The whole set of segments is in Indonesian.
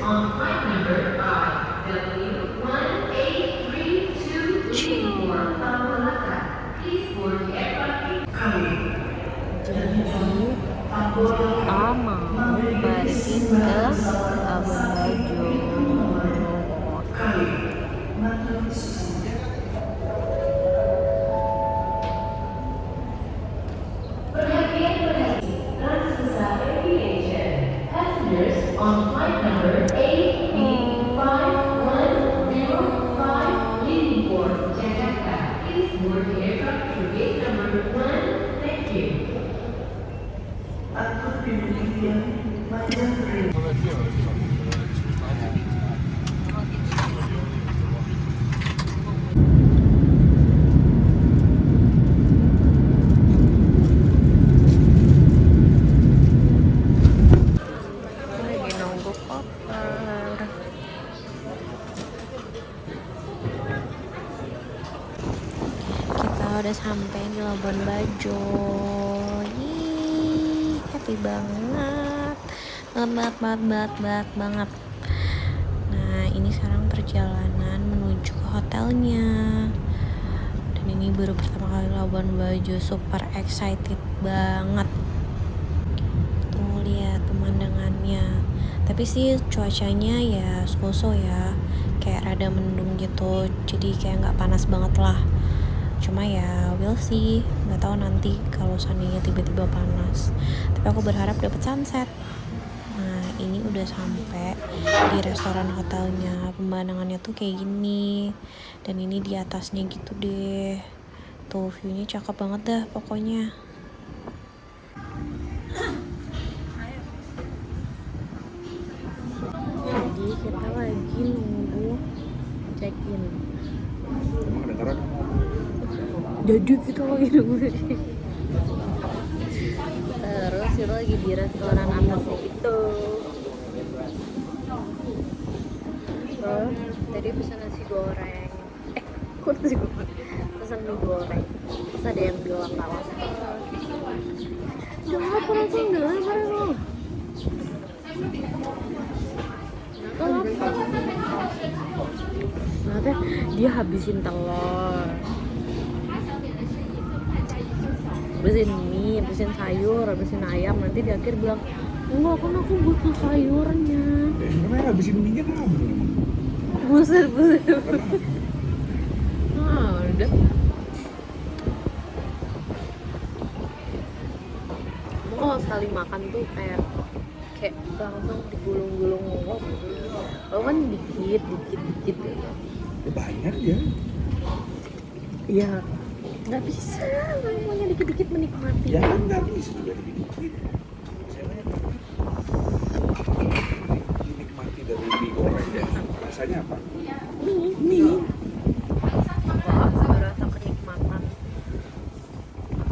on flight number W1832 Malaka. Please board the aircraft. Jadi kita mau pergi ke Labuan Bajo. Passengers on flight number AB5105 leaving for Jakarta. Please board the aircraft through gate number 1. Thank you. Lagi nunggu koper. Kita udah sampai di Labuan Bajo. Yeay, happy banget. Banget. Nah, ini sekarang perjalanan menuju ke hotelnya. Dan ini baru pertama kali Labuan Bajo, super excited banget. Tuh lihat pemandangannya. Tapi sih cuacanya ya so-so ya, kayak rada mendung gitu, jadi kayak nggak panas banget lah. Cuma ya we'll see, nggak tahu nanti kalau seandainya tiba-tiba panas. Tapi aku berharap dapat sunset. Nah ini udah sampai di restoran hotelnya. Pemandangannya tuh kayak gini, dan ini di atasnya gitu deh. Tuh viewnya cakep banget dah pokoknya. Jadi kita lagi nunggu check-in. Jadi kita lagi nunggu check-in. Terus kita lagi di restoran atasnya itu. Terus tadi pesan nasi goreng. Kok nasi goreng? Pesan mie goreng. Terus ada yang bilang tawas. Jangan lapar aku, enggak lapar aku. Ternyata dia habisin telur, habisin mie, habisin sayur, habisin ayam. Nanti di akhir bilang, enggak kan aku butuh sayurnya. Emang habisin minyak apa? Buset. Udah. Kalau sekali makan tuh kayak langsung digulung-gulung ngomong. Lo kan dikit ya. Ya banyak ya. Iya, nggak bisa semuanya dikit-dikit menikmati. Ya kan nggak bisa juga dikit-dikit. Dinikmati dari mie goreng ya. Rasanya apa? Mie. Berasa kenikmatan.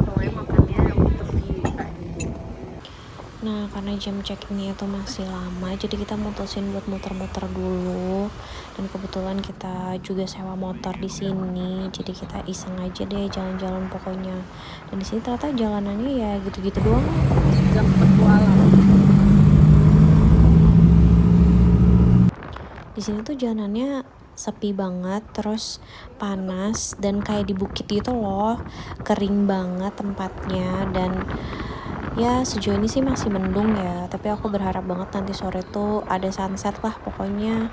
Pokoknya makannya untuk view. Nah, karena jam check-in itu masih lama, jadi kita mutusin buat muter-muter dulu. Dan kebetulan kita juga sewa motor di sini, jadi kita iseng aja deh jalan-jalan pokoknya. Dan di sini ternyata jalanannya ya gitu-gitu doang. Gang petualang. Di sini tuh jalanannya sepi banget, terus panas dan kayak di bukit gitu loh, kering banget tempatnya. Dan ya sejauh ini sih masih mendung ya, tapi aku berharap banget nanti sore tuh ada sunset lah pokoknya.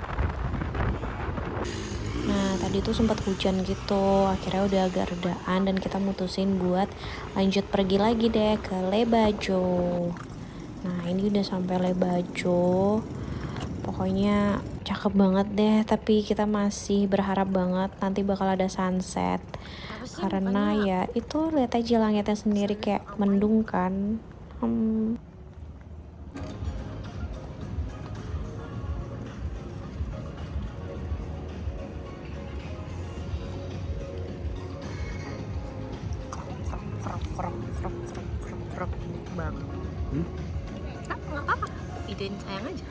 Nah tadi tuh sempat hujan gitu, akhirnya udah agak redaan dan kita mutusin buat lanjut pergi lagi deh ke Lebajo. Nah ini udah sampai Lebajo, pokoknya cakep banget deh, tapi kita masih berharap banget nanti bakal ada sunset. Karena ya itu lihat aja langitnya sendiri kayak mendung kan. Bang. Nggak apa-apa, idein sayang aja.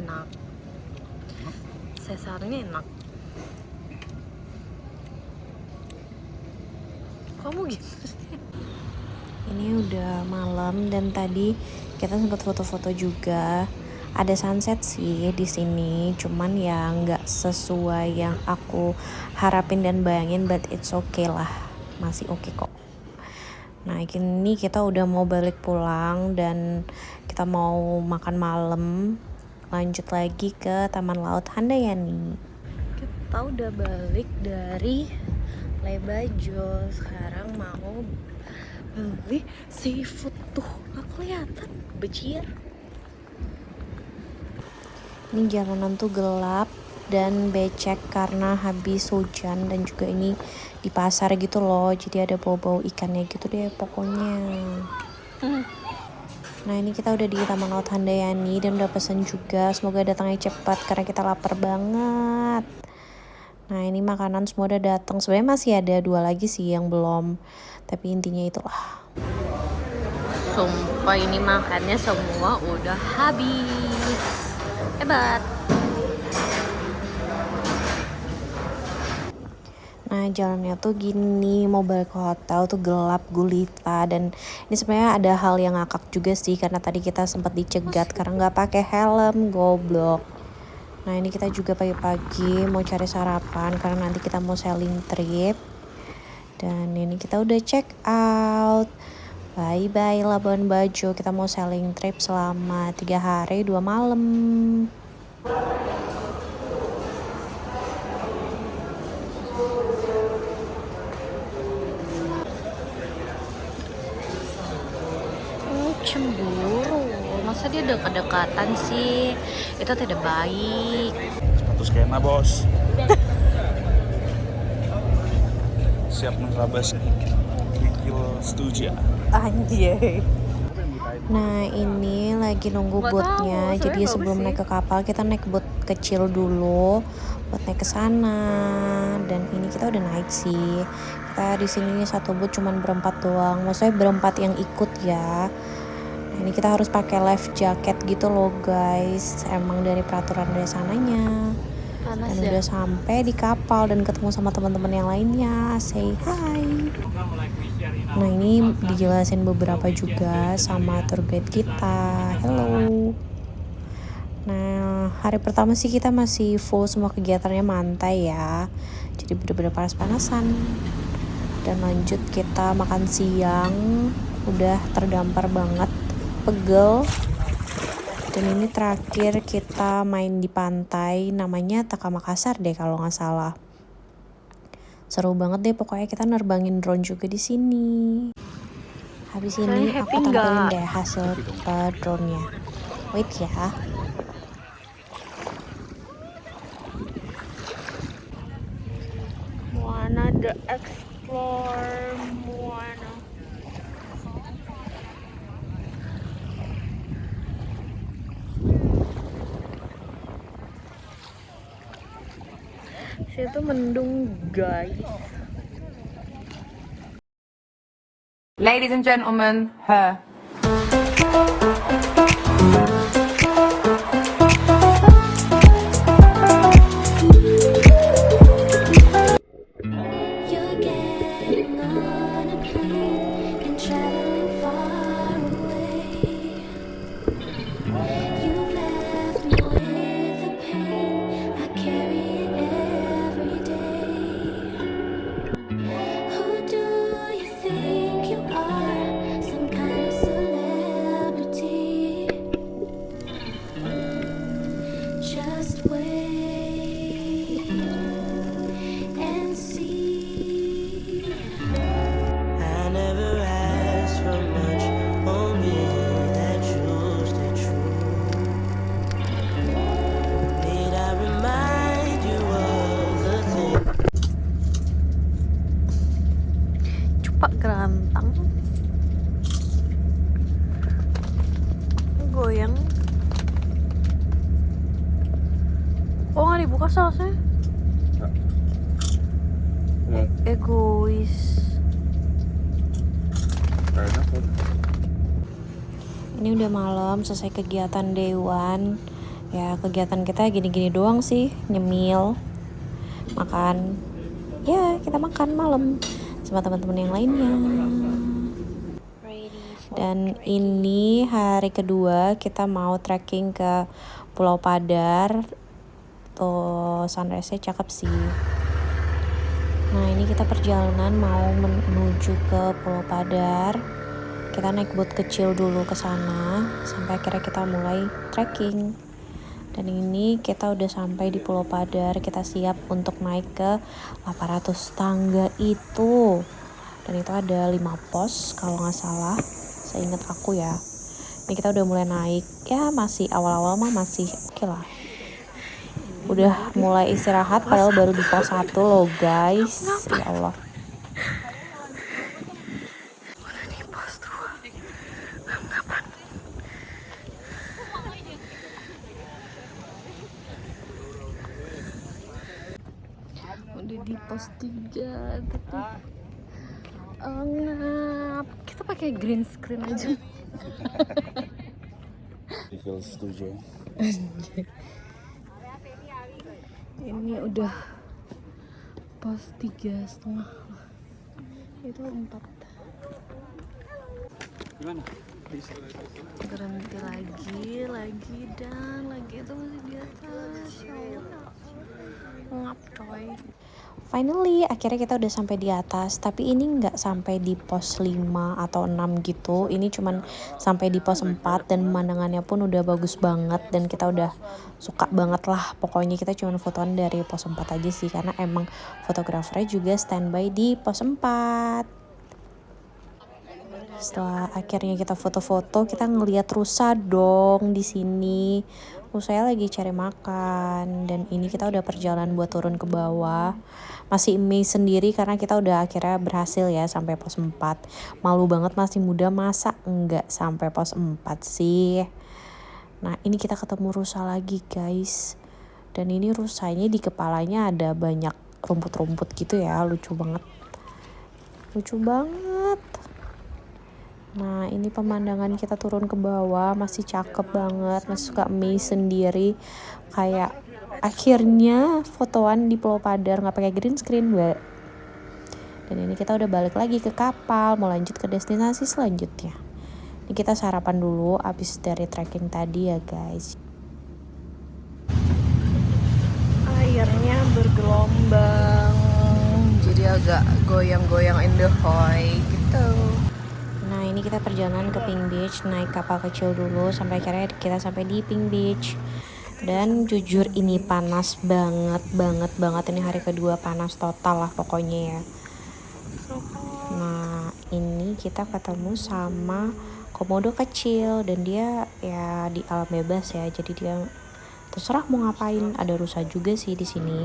Enak. Sesarnya enak. Kamu gitu sih. Ini udah malam dan tadi Kita sempat foto-foto juga. Ada sunset sih di sini, cuman ya nggak sesuai yang aku harapin dan bayangin, but it's okay lah, masih oke kok. Nah ini kita udah mau balik pulang dan kita mau makan malam, lanjut lagi ke Taman Laut Handayani. Kita udah balik dari Lebajo, sekarang mau beli seafood tuh, nggak kelihatan becir. Ini jalanan tuh gelap dan becek karena habis hujan, dan juga ini di pasar gitu loh, jadi ada bau-bau ikannya gitu deh pokoknya. Nah ini kita udah di Taman Laut Handayani dan udah pesen juga, semoga datangnya cepat karena kita lapar banget. Nah ini makanan semua udah datang, sebenarnya masih ada 2 lagi sih yang belum, tapi intinya itulah. Sumpah ini makannya semua udah habis, hebat. Nah jalannya tuh gini, mau balik ke hotel tuh gelap gulita, dan ini sebenarnya ada hal yang ngakak juga sih karena tadi kita sempat dicegat karena nggak pakai helm, goblok. Nah ini kita juga pagi-pagi mau cari sarapan karena nanti kita mau sailing trip. Dan ini kita udah check out. Bye-bye Labuan Bajo, kita mau sailing trip selama 3 hari 2 malam. Cemburu, masa dia dekat-dekatan sih, itu tidak baik. Sepatu skena bos. Siap menerabas kikil setuju. Anjay. Nah ini lagi nunggu boatnya, jadi sebelum naik ke kapal kita naik boat kecil dulu buat naik ke sana. Dan ini kita udah naik sih. Kita di sini satu boat cuman berempat doang, maksudnya berempat yang ikut ya. Nah ini kita harus pakai life jacket gitu loh guys, emang dari peraturan dari sananya. Dan udah sampai di kapal dan ketemu sama teman-teman yang lainnya, say hi. Nah ini dijelasin beberapa juga sama tour guide kita. Hello. Nah hari pertama sih kita masih full semua kegiatannya mantai ya, jadi bener-bener panas-panasan. Dan lanjut kita makan siang, udah terdampar banget, pegel. Dan ini terakhir kita main di pantai, namanya Taka Makassar deh kalau nggak salah. Seru banget deh pokoknya, kita nerbangin drone juga di sini. Habis ini aku tampilin deh hasil drone-nya. Wait ya. Moana the Explore, Moana. Situ mendung guys. Ladies and gentlemen, her. You're getting on a plane and traveling far away. You've left me with the pain, I carry it every day. Who do you think you are? Some kind of celebrity? Just wait and see. I never asked for much, only that you stay true. Need I remind you of the things? Cepat kerantang. Goyang. Oh nggak dibuka sausnya? Egois. Enak kan? Ini udah malam, selesai kegiatan day one. Ya kegiatan kita gini-gini doang sih, nyemil, makan. Ya kita makan malam sama teman-teman yang lainnya. Ready Dan ini hari kedua kita mau trekking ke Pulau Padar. Tuh sunrise-nya cakep sih. Nah ini kita perjalanan mau menuju ke Pulau Padar. Kita naik boat kecil dulu ke sana sampai akhirnya kita mulai trekking. Dan ini kita udah sampai di Pulau Padar. Kita siap untuk naik ke 800 tangga itu. Dan itu ada 5 pos kalau nggak salah. Seingat aku ya. Ini kita udah mulai naik. Ya masih awal-awal mah masih oke lah. Udah mulai istirahat padahal baru di pos 1 loh guys. Ya Allah. Udah di pos 3 tapi ngap. Kita pakai green screen aja. Feel setuju. Ini udah pos 3,5. Itu 4. Gimana? Berhenti lagi dan lagi itu masih di atas. Ya Allah. Ngap coy. Finally akhirnya kita udah sampai di atas, tapi ini nggak sampai di pos 5 atau 6 gitu. Ini cuman sampai di pos 4 dan pemandangannya pun udah bagus banget dan kita udah suka banget lah. Pokoknya kita cuman fotoan dari pos 4 aja sih karena emang fotografernya juga standby di pos 4. Setelah akhirnya kita foto-foto, kita ngeliat rusa dong di sini. Rusanya lagi cari makan dan ini kita udah perjalanan buat turun ke bawah. Masih amazed sendiri karena kita udah akhirnya berhasil ya sampai pos 4. Malu banget masih muda masa enggak sampai pos 4 sih. Nah, ini kita ketemu rusa lagi, guys. Dan ini rusanya di kepalanya ada banyak rumput-rumput gitu ya, lucu banget. Lucu banget. Nah ini pemandangan kita turun ke bawah masih cakep banget, masih suka amazed sendiri kayak akhirnya fotoan di Pulau Padar nggak pakai green screen mbak. Dan ini kita udah balik lagi ke kapal mau lanjut ke destinasi selanjutnya. Ini kita sarapan dulu abis dari trekking tadi ya guys. Airnya bergelombang jadi agak goyang-goyang in the hoy gitu. Nah ini kita perjalanan ke Pink Beach, naik kapal kecil dulu sampai akhirnya kita sampai di Pink Beach. Dan jujur ini panas banget ini hari kedua panas total lah pokoknya ya. Nah ini kita ketemu sama komodo kecil dan dia ya di alam bebas ya, jadi dia terserah mau ngapain. Ada rusa juga sih di sini.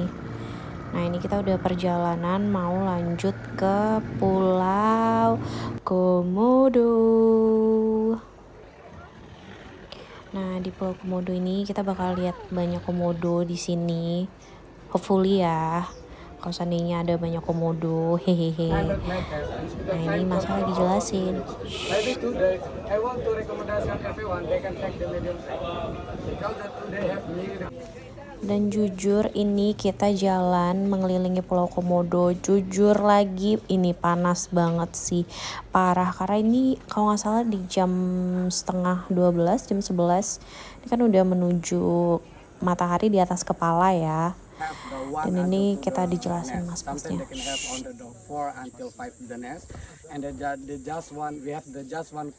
Nah ini kita udah perjalanan mau lanjut ke Pulau Komodo. Nah di Pulau Komodo ini kita bakal lihat banyak komodo di sini. Hopefully ya. Kalau seandainya ada banyak komodo, hehehe. Nah ini Mas lagi jelasin. Maybe today I want to recommendation everyone they can take the medium track because that today have medium. Dan jujur ini kita jalan mengelilingi Pulau Komodo. Jujur lagi ini panas banget sih. Parah karena ini kalau nggak salah di jam 11:30, jam 11. Ini kan udah menuju matahari di atas kepala ya. Dan ini kita dijelasin mas-masnya. They can have on the 4 until 5 the nest, and the just one we have the just one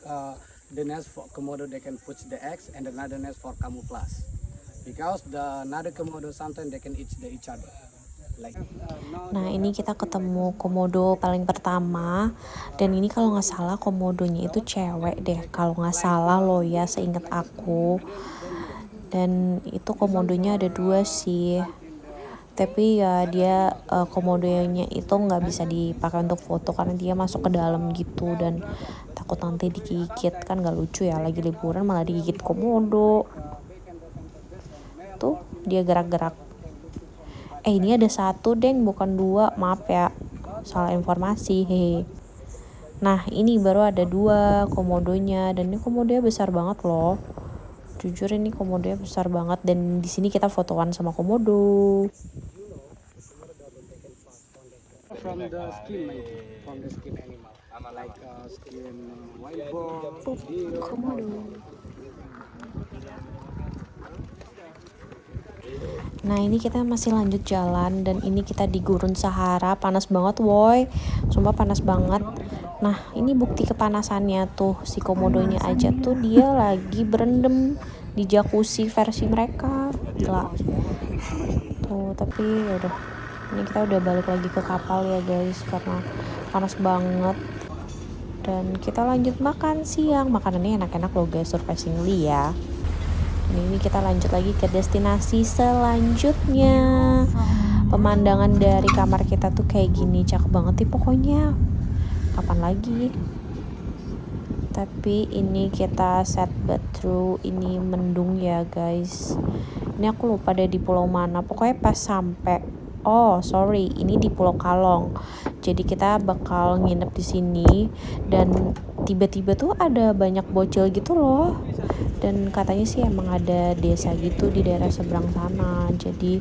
the nest for Komodo they can put the eggs, and another nest for camouflage. Because the another Komodo sometimes they can eat each other. Like, Nah ini kita ketemu komodo paling pertama. Dan ini kalau nggak salah komodonya itu cewek deh. Kalau nggak salah loh ya seingat aku. Dan itu komodonya ada 2 sih. Tapi ya dia komodonya itu nggak bisa dipakai untuk foto karena dia masuk ke dalam gitu. Dan takut nanti digigit kan nggak lucu ya. Lagi liburan malah digigit komodo. Tuh dia gerak-gerak. Ini ada 1 deng bukan 2, maaf ya salah informasi hehe. Nah ini baru ada 2 komodonya dan ini komodonya besar banget loh. Jujur ini komodonya besar banget dan di sini kita fotoan sama komodo. from the skin maybe, from the skin animal. like skin whiteboard, Komodo. Nah ini kita masih lanjut jalan dan ini kita di Gurun Sahara, panas banget woi, sumpah panas banget. Nah ini bukti kepanasannya tuh, si komodonya aja tuh dia lagi berendam di jacuzzi versi mereka, gila. Tuh tapi yaudah, ini kita udah balik lagi ke kapal ya guys karena panas banget. Dan kita lanjut makan siang, makanannya enak-enak loh guys, surprisingly ya. Ini kita lanjut lagi ke destinasi selanjutnya. Pemandangan dari kamar kita tuh kayak gini, cakep banget sih pokoknya. Kapan lagi? Tapi ini kita set bathroom, ini mendung ya guys. Ini aku lupa deh di pulau mana. Pokoknya pas sampai, oh sorry, ini di Pulau Kalong. Jadi kita bakal nginep di sini dan tiba-tiba tuh ada banyak bocil gitu loh. Dan katanya sih emang ada desa gitu di daerah seberang sana, jadi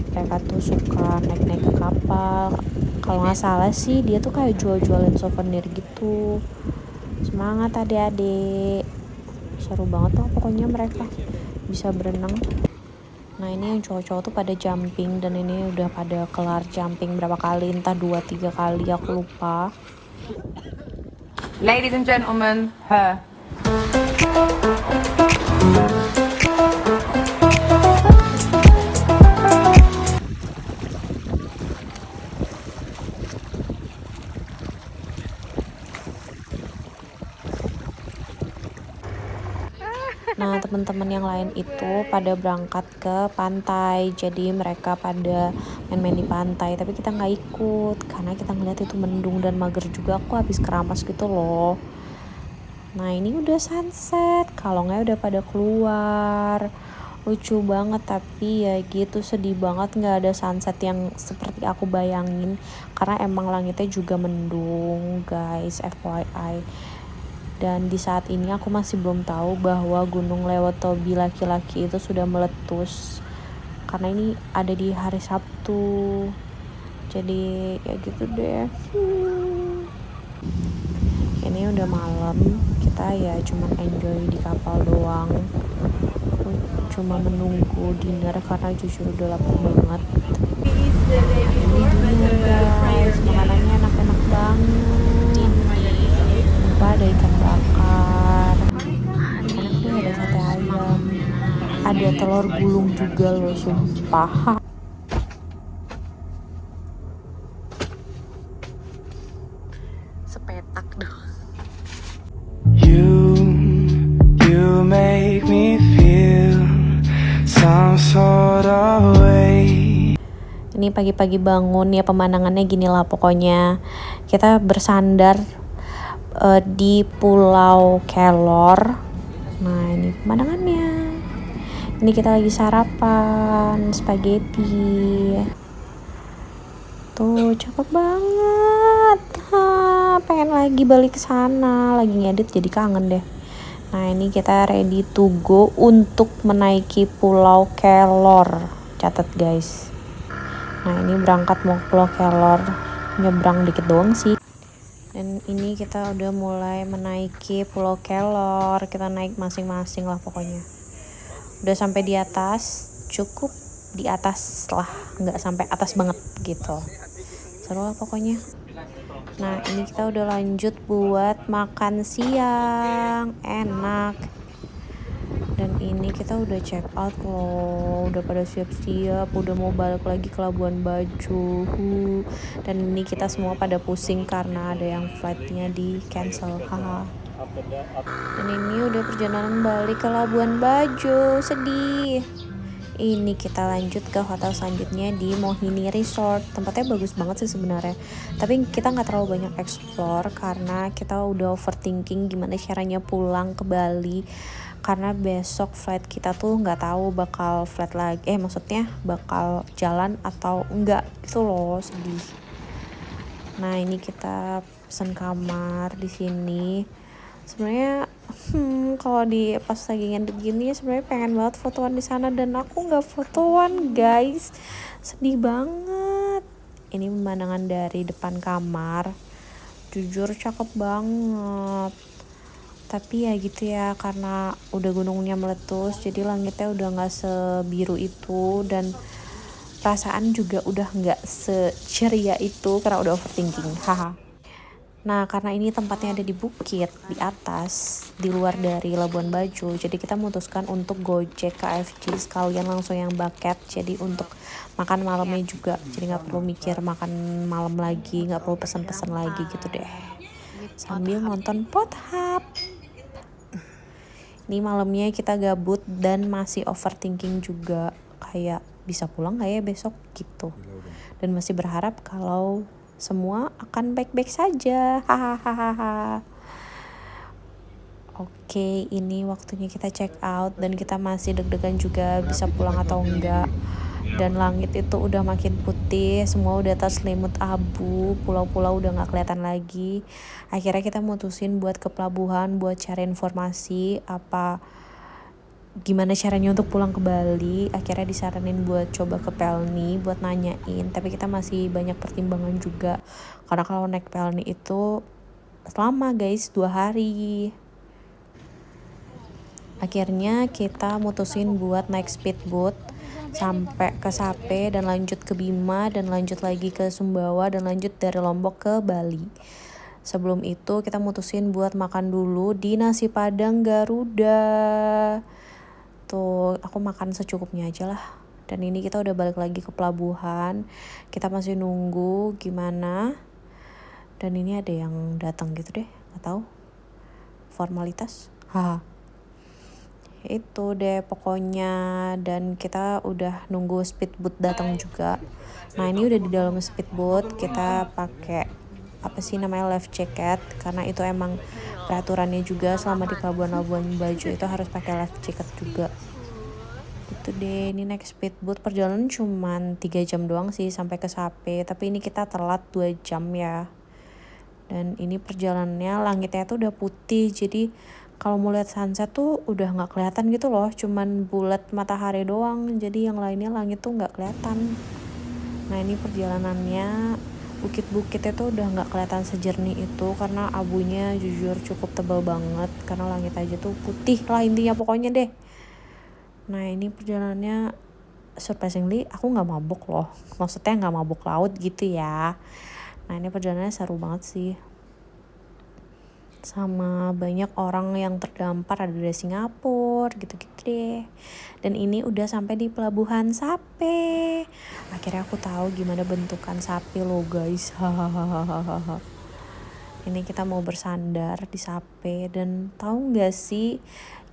mereka tuh suka naik-naik ke kapal. Kalau nggak salah sih dia tuh kayak jual-jualin souvenir gitu. Semangat adik-adik, seru banget tuh pokoknya mereka bisa berenang. Nah ini yang cowok-cowok tuh pada jumping dan ini udah pada kelar jumping berapa kali, entah 2-3 kali aku lupa. Ladies and gentlemen, her. Nah teman-teman yang lain itu pada berangkat ke pantai, jadi mereka pada main-main di pantai, tapi kita nggak ikut karena kita ngeliat itu mendung dan mager juga, aku habis keramas gitu loh. Nah ini udah sunset, kalongnya udah pada keluar, lucu banget. Tapi ya gitu, sedih banget nggak ada sunset yang seperti aku bayangin karena emang langitnya juga mendung guys, FYI. Dan di saat ini aku masih belum tahu bahwa Gunung Lewotobi laki-laki itu sudah meletus karena ini ada di hari Sabtu. Jadi ya gitu deh. Ini udah malam, kita ya cuman enjoy di kapal doang. Aku cuma menunggu dinner karena jujur udah lapar banget. Ini dinner guys, makanannya enak-enak banget. Ada ikan bakar, enak deh, ada sate ayam, ada telur gulung juga loh, sumpah. Sepetak dong. You make me feel some sort of way. Ini pagi-pagi bangun ya, pemandangannya gini lah pokoknya. Kita bersandar di Pulau Kelor. Nah ini pemandangannya. Ini kita lagi sarapan spaghetti. Tuh cakep banget. Pengen lagi balik ke sana, lagi ngedit jadi kangen deh. Nah ini kita ready to go untuk menaiki Pulau Kelor. Catat guys. Nah ini berangkat mau ke Pulau Kelor, nyebrang dikit doang sih. Dan ini kita udah mulai menaiki Pulau Kelor. Kita naik masing-masing lah pokoknya. Udah sampai di atas, cukup di atas lah, nggak sampai atas banget gitu. Seru lah pokoknya. Nah ini kita udah lanjut buat makan siang, enak. Dan ini kita udah check out loh, udah pada siap-siap, udah mau balik lagi ke Labuan Bajo. Dan ini kita semua pada pusing karena ada yang flightnya di cancel, haha. Dan ini udah perjalanan balik ke Labuan Bajo, sedih. Ini kita lanjut ke hotel selanjutnya di Mohini Resort. Tempatnya bagus banget sih sebenarnya, tapi kita nggak terlalu banyak explore karena kita udah overthinking gimana caranya pulang ke Bali. Karena besok flight kita tuh nggak tahu bakal flight lagi, maksudnya bakal jalan atau enggak gitu loh, sedih. Nah ini kita pesen kamar di sini. Sebenarnya kalau di pas lagi ngedit gini sebenarnya pengen banget fotoan di sana dan aku nggak fotoan guys, sedih banget. Ini pemandangan dari depan kamar. jujur cakep banget. Tapi ya gitu ya, karena udah gunungnya meletus jadi langitnya udah nggak sebiru itu dan perasaan juga udah nggak seceria itu karena udah overthinking. Haha. Nah, karena ini tempatnya ada di bukit, di atas, di luar dari Labuan Bajo, jadi kita memutuskan untuk gojek KFC sekalian langsung yang bucket. Jadi untuk makan malamnya juga, jadi nggak perlu mikir makan malam lagi, nggak perlu pesan-pesan lagi gitu deh. Sambil nonton Pornhub. Ini malamnya kita gabut dan masih overthinking juga, kayak bisa pulang nggak ya besok gitu. Dan masih berharap kalau semua akan baik-baik saja. Hahaha. Oke, ini waktunya kita check out dan kita masih deg-degan juga bisa pulang atau enggak. Dan langit itu udah makin putih, semua udah terselimut abu, pulau-pulau udah nggak kelihatan lagi. Akhirnya kita mutusin buat ke pelabuhan buat cari informasi gimana caranya untuk pulang ke Bali. Akhirnya disaranin buat coba ke Pelni buat nanyain, tapi kita masih banyak pertimbangan juga karena kalau naik Pelni itu lama guys, 2 hari. Akhirnya kita mutusin buat naik speedboat sampai ke Sape dan lanjut ke Bima dan lanjut lagi ke Sumbawa dan lanjut dari Lombok ke Bali. Sebelum itu kita mutusin buat makan dulu di nasi padang Garuda. Tuh, aku makan secukupnya aja lah. Dan ini kita udah balik lagi ke pelabuhan. Kita masih nunggu gimana. Dan ini ada yang datang gitu deh, nggak tahu. Formalitas. Haha. Itu deh pokoknya, dan kita udah nunggu speedboat datang juga. Nah, ini udah di dalam speedboat, kita pakai life jacket karena itu emang peraturannya juga selama di pelabuhan Labuan Bajo itu harus pakai life jacket juga. Itu deh, ini naik speedboat perjalanan cuman 3 jam doang sih sampai ke Sape, tapi ini kita telat 2 jam ya. Dan ini perjalanannya langitnya tuh udah putih, jadi kalau mau lihat sunset tuh udah nggak kelihatan gitu loh, cuman bulat matahari doang, jadi yang lainnya langit tuh nggak kelihatan. Nah, ini perjalanannya bukit-bukitnya tuh udah nggak kelihatan sejernih itu karena abunya jujur cukup tebal banget, karena langit aja tuh putih lah intinya pokoknya deh. Nah, ini perjalanannya surprisingly aku nggak mabuk loh, maksudnya nggak mabuk laut gitu ya. Nah, ini perjalanannya seru banget sih, sama banyak orang yang terdampar, ada dari Singapura gitu-gitu deh. Dan ini udah sampai di pelabuhan Sape. Akhirnya aku tahu gimana bentukan sapi lo guys. Hahaha. Ini kita mau bersandar di Sape, dan tahu nggak sih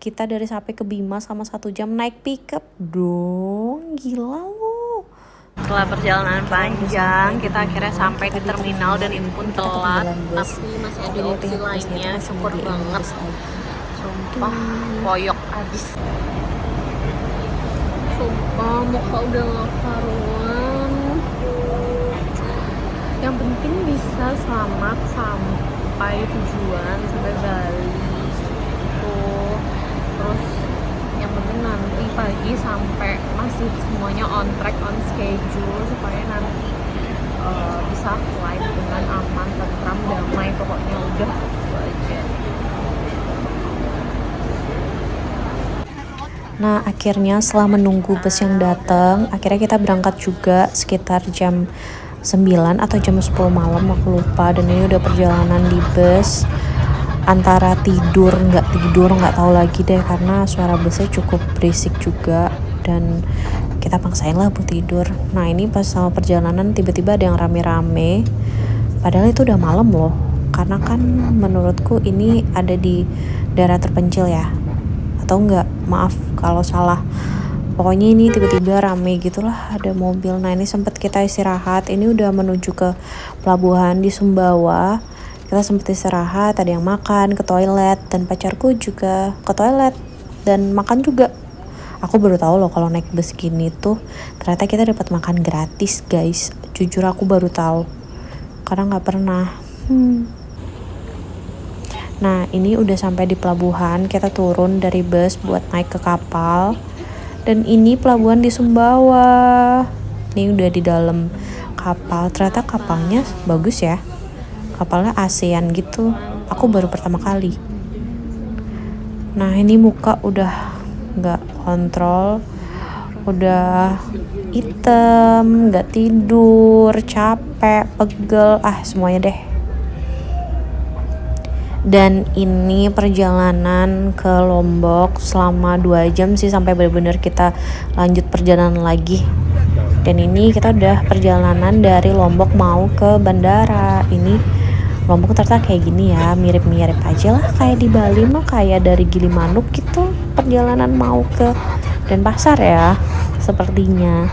kita dari Sape ke Bima sama 1 jam naik pickup dong, gila lo. Setelah perjalanan panjang, kita akhirnya sampai di terminal dan ini pun telat, tapi masih ada opsi lainnya, syukur banget. Sumpah, koyok abis. Sumpah, muka udah gak karuan. Yang penting bisa selamat sampai tujuan, sampai Bali gitu. Terus yang penting nanti pagi sampai masih semuanya on track, on schedule, supaya nanti bisa flight dengan aman, tentram, damai, pokoknya udah itu aja. Nah, akhirnya setelah menunggu bus yang datang, akhirnya kita berangkat juga sekitar jam 9 atau jam 10 malam, aku lupa. Dan ini udah perjalanan di bus antara tidur nggak tahu lagi deh, karena suara busnya cukup berisik juga dan kita paksain lah buat tidur. Nah, ini pas sama perjalanan tiba-tiba ada yang rame-rame, padahal itu udah malam loh, karena kan menurutku ini ada di daerah terpencil ya, atau enggak, maaf kalau salah. Pokoknya ini tiba-tiba rame gitulah, ada mobil. Nah, ini sempat kita istirahat, ini udah menuju ke pelabuhan di Sumbawa. Kita sempat istirahat, ada yang makan, ke toilet, dan pacarku juga ke toilet dan makan juga. Aku baru tahu loh kalau naik bus gini tuh ternyata kita dapat makan gratis guys. Jujur aku baru tahu karena nggak pernah. Nah, ini udah sampai di pelabuhan, kita turun dari bus buat naik ke kapal. Dan ini pelabuhan di Sumbawa. Ini udah di dalam kapal, ternyata kapalnya bagus ya. kapalnya ASEAN gitu. Aku baru pertama kali. Nah ini muka udah nggak kontrol, udah hitam, nggak tidur, capek, pegel, semuanya deh. Dan ini perjalanan ke Lombok selama 2 jam sih, sampai benar-benar kita lanjut perjalanan lagi. Dan ini kita udah perjalanan dari Lombok mau ke bandara. Ini Lombok ternyata kayak gini ya, mirip-mirip aja lah kayak di Bali mah, kayak dari Gilimanuk gitu perjalanan mau ke Denpasar ya sepertinya.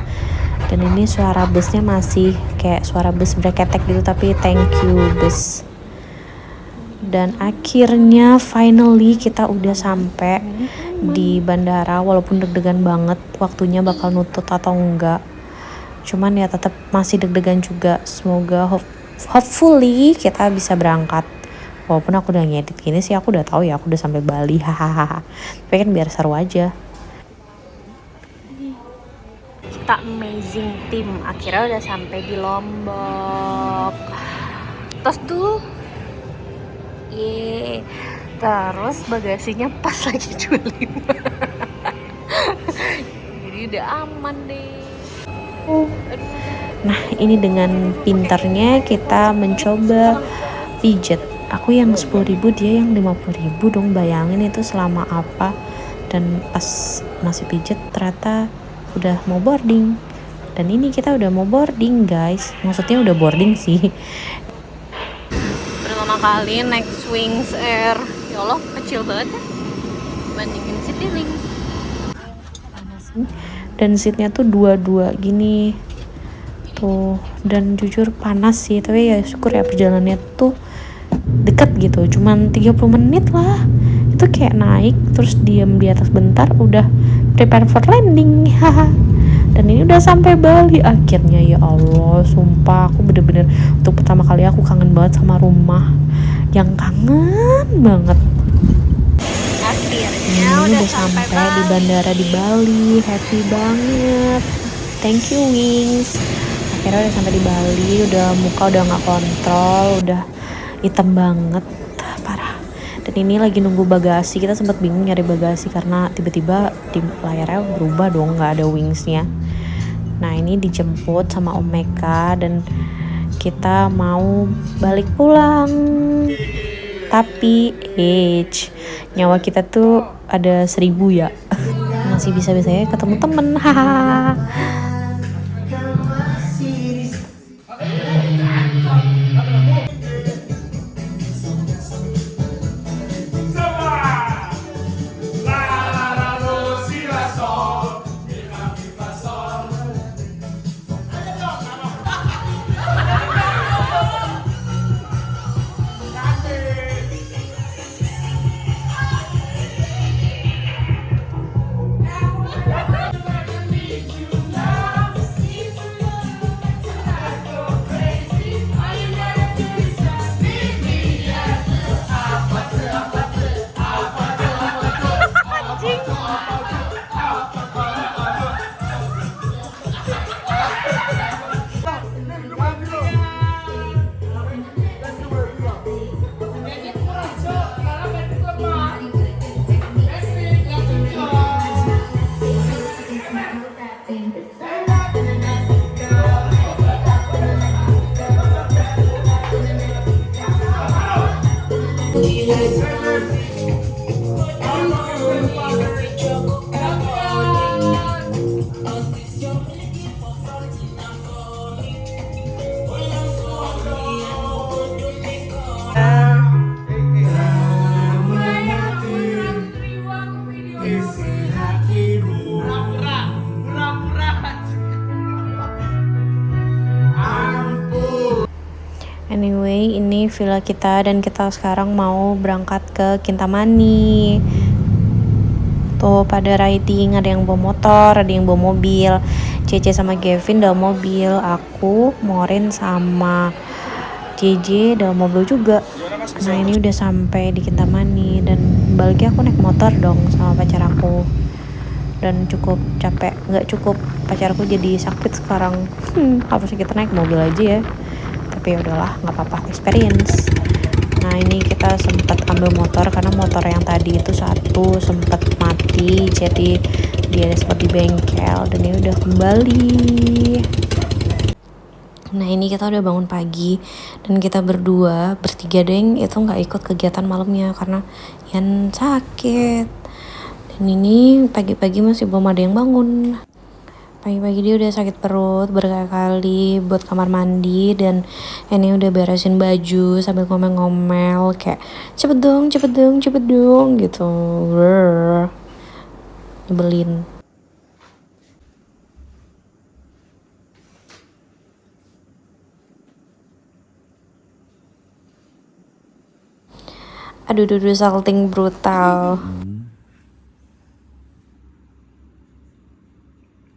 Dan ini suara busnya masih kayak suara bus breketek gitu, tapi thank you bus. Dan akhirnya finally kita udah sampai di bandara, walaupun deg-degan banget waktunya bakal nutut atau enggak. Cuman ya tetap masih deg-degan juga. Semoga hopefully kita bisa berangkat. Walaupun aku udah ngedit gini sih, aku udah tahu ya aku udah sampai Bali, hahaha. Tapi kan biar seru aja. Kita amazing team akhirnya udah sampai di Lombok. Terus tuh, terus bagasinya pas lagi 25. Jadi udah aman deh. Nah ini dengan pintarnya kita mencoba pijet. Aku yang 10.000, dia yang 50.000 dong, bayangin itu selama apa. Dan pas masih pijet ternyata udah mau boarding. Dan ini kita udah mau boarding guys, maksudnya udah boarding sih. Pertama kali naik Wings Air, ya Allah kecil banget ya bandingin Citylink. Dan seatnya tuh 2-2 gini tuh, dan jujur panas sih, tapi ya syukur ya perjalanannya tuh dekat gitu, cuman 30 menit lah. Itu kayak naik terus diam di atas bentar udah prepare for landing. Dan ini udah sampai Bali akhirnya. Ya Allah, sumpah aku bener-bener untuk pertama kali aku kangen banget sama rumah, yang kangen banget. Akhirnya udah sampai di bandara di Bali, happy banget. Thank you Wings. Akhirnya udah sampai di Bali, udah muka udah nggak kontrol, udah hitam banget, parah. Dan ini lagi nunggu bagasi, kita sempat bingung nyari bagasi karena tiba-tiba di layarnya berubah dong, nggak ada wingsnya. Nah ini dijemput sama Om Meka dan kita mau balik pulang. Tapi nyawa kita tuh ada 1000 ya. Masih bisa-bisanya ketemu temen, hahaha. Anyway, ini villa kita dan kita sekarang mau berangkat ke Kintamani. Tuh pada riding, ada yang bawa motor, ada yang bawa mobil. Cece sama Gavin dalam mobil, aku, Morin sama JJ dalam mobil juga. Nah ini udah sampai di Kintamani dan baliknya aku naik motor dong sama pacar aku. Dan cukup capek, nggak cukup pacarku jadi sakit sekarang. Harusnya kita naik mobil aja ya. tapi ya udahlah nggak apa-apa, experience. Nah ini kita sempat ambil motor karena motor yang tadi itu satu sempat mati, jadi dia sempat di bengkel dan ini udah kembali. Nah ini kita udah bangun pagi dan kita bertiga deng itu nggak ikut kegiatan malamnya karena Yan sakit. Dan ini pagi-pagi masih belum ada yang bangun. Pagi-pagi dia udah sakit perut berkali-kali buat kamar mandi, dan ini udah beresin baju sambil ngomel-ngomel kayak cepet dong gitu. Brr. Nyebelin. Aduh, salting brutal.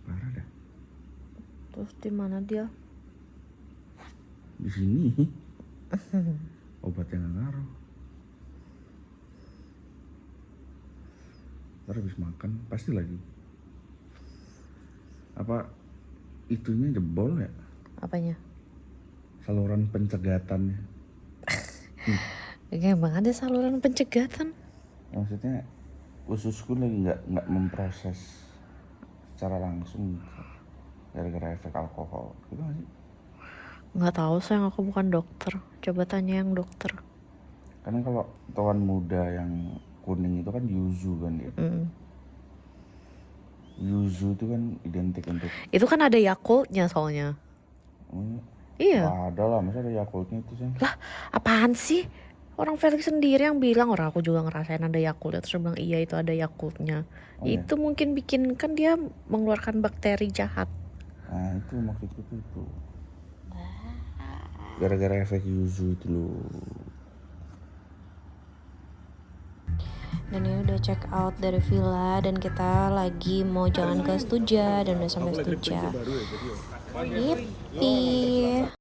Parah dah. Terus di mana dia? Di sini. Obatnya nggak ngaruh. Ntar habis makan pasti lagi. Apa itunya jebol ya? Apanya? Saluran pencegatannya. Emang ada saluran pencegatan? Maksudnya ususku lagi nggak memproses secara langsung gitu. Gara-gara efek alkohol gitu nggak sih? Nggak tahu, sayang, aku bukan dokter. Coba tanya yang dokter. Karena kalau tuan muda yang kuning itu kan yuzu kan dia. Yuzu itu kan identik untuk Itu kan ada Yakultnya soalnya. Iya. Ada lah, masa ada Yakultnya itu sih. Lah, apaan sih? Orang Felix sendiri yang bilang, orang aku juga ngerasain ada Yakult. Terus dia bilang iya itu ada Yakultnya. Iya? Itu mungkin bikin, kan dia mengeluarkan bakteri jahat. Nah itu maksudku tuh itu. Gara-gara efek yuzu itu loh. Dan ini udah check out dari villa dan kita lagi mau jalan ke Stuja dan udah sampai Stuja. Yippee.